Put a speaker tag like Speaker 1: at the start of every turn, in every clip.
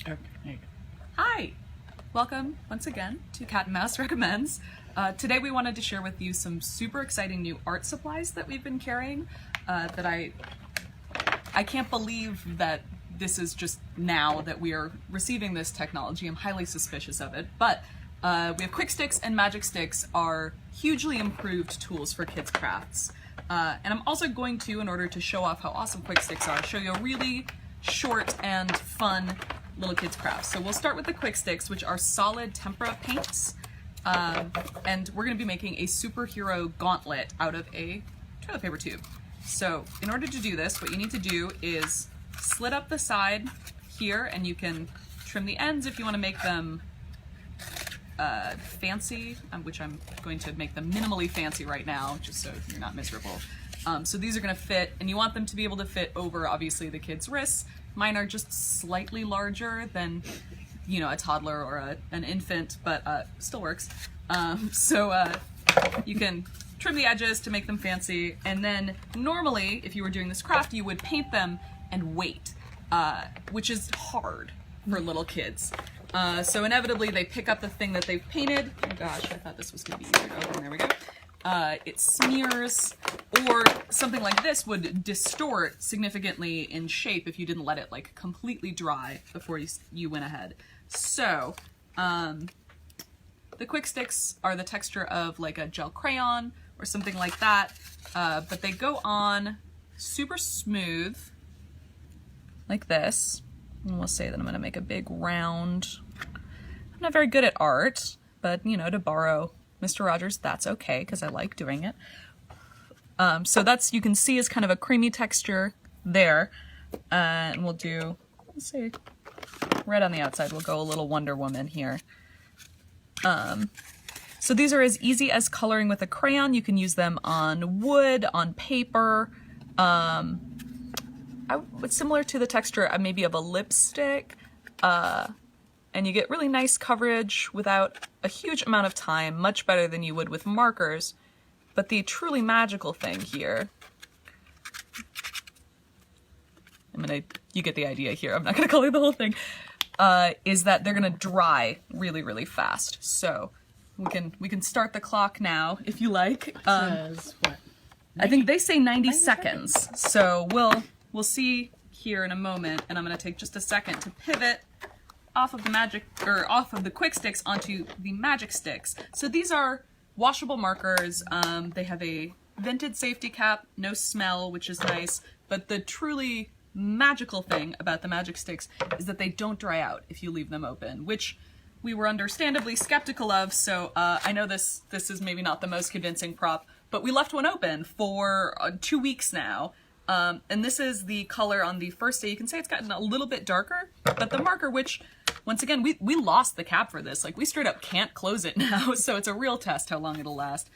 Speaker 1: Okay, there you go.
Speaker 2: Hi! Welcome once again to Cat and Mouse Recommends. Today we wanted to share with you some super exciting new art supplies that we've been carrying that I can't believe that this is just now that we are receiving this technology. I'm highly suspicious of it, but we have Kwik Stix and Magic Stix are hugely improved tools for kids' crafts. And I'm also going to, in order to show off how awesome Kwik Stix are, show you a really short and fun little kids' crafts. So we'll start with the Kwik Stix, which are solid tempera paints. And we're going to be making a superhero gauntlet out of a toilet paper tube. So in order to do this, what you need to do is slit up the side here, and you can trim the ends if you want to make them fancy, which I'm going to make them minimally fancy right now, just so you're not miserable. So these are going to fit, and you want them to be able to fit over, obviously, the kids' wrists. Mine are just slightly larger than, you know, a toddler or an infant, but still works. You can trim the edges to make them fancy, and then normally, if you were doing this craft, you would paint them and wait, which is hard for little kids. So inevitably they pick up the thing that they've painted. Oh gosh, I thought this was gonna be easier to open. There we go. It smears, or something like this would distort significantly in shape if you didn't let it like completely dry before you went ahead. So the Kwik Stix are the texture of like a gel crayon or something like that, but they go on super smooth like this. And we'll say that I'm gonna make a big round. I'm not very good at art, but you know, to borrow Mr. Rogers, that's okay, because I like doing it. So that's, you can see, is kind of a creamy texture there. And we'll do, let's say, red on the outside. We'll go a little Wonder Woman here. So these are as easy as coloring with a crayon. You can use them on wood, on paper. It's similar to the texture maybe of a lipstick, and you get really nice coverage without a huge amount of time, much better than you would with markers. But the truly magical thing here, you get the idea here, I'm not gonna color the whole thing, is that they're gonna dry really, really fast. So we can start the clock now if you like.
Speaker 1: Says what?
Speaker 2: I think they say 90 seconds. So we'll see here in a moment, and I'm going to take just a second to pivot off of the Kwik Stix onto the Magic Stix. So these are washable markers. They have a vented safety cap, no smell, which is nice, but the truly magical thing about the Magic Stix is that they don't dry out if you leave them open, which we were understandably skeptical of. So I know this is maybe not the most convincing prop, but we left one open for 2 weeks now. And this is the color on the first day. You can say it's gotten a little bit darker, but the marker, which, once again, we lost the cap for this. Like, we straight up can't close it now, so it's a real test how long it'll last.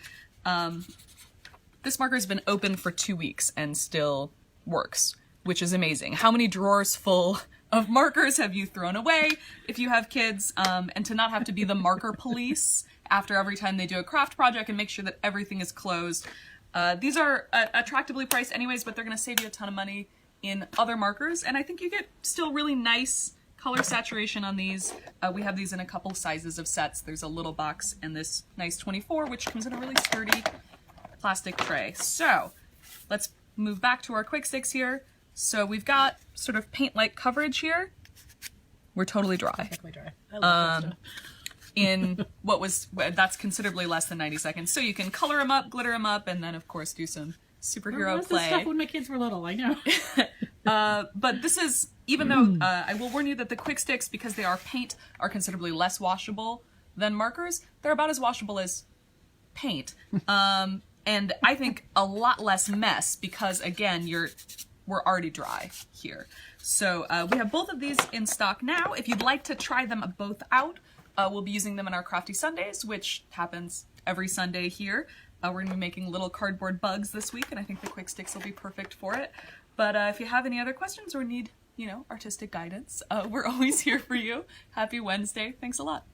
Speaker 2: This marker's been open for 2 weeks and still works, which is amazing. How many drawers full of markers have you thrown away if you have kids? And to not have to be the marker police after every time they do a craft project and make sure that everything is closed. These are attractively priced anyways, but they're going to save you a ton of money in other markers, and I think you get still really nice color saturation on these. We have these in a couple sizes of sets. There's a little box and this nice 24, which comes in a really sturdy plastic tray. So let's move back to our Kwik Stix here. So we've got sort of paint-like coverage here. We're totally dry.
Speaker 1: Exactly dry. I love that stuff.
Speaker 2: In that's considerably less than 90 seconds. So you can color them up, glitter them up, and then of course do some superhero
Speaker 1: That's
Speaker 2: play.
Speaker 1: the stuff when my kids were little, I know.
Speaker 2: But this is, even though I will warn you that the Kwik Stix, because they are paint, are considerably less washable than markers. They're about as washable as paint. And I think a lot less mess because, again, we're already dry here. So we have both of these in stock now. If you'd like to try them both out, we'll be using them in our Crafty Sundays, which happens every Sunday here. We're going to be making little cardboard bugs this week, and I think the Kwik Stix will be perfect for it. But if you have any other questions or need, artistic guidance, we're always here for you. Happy Wednesday. Thanks a lot.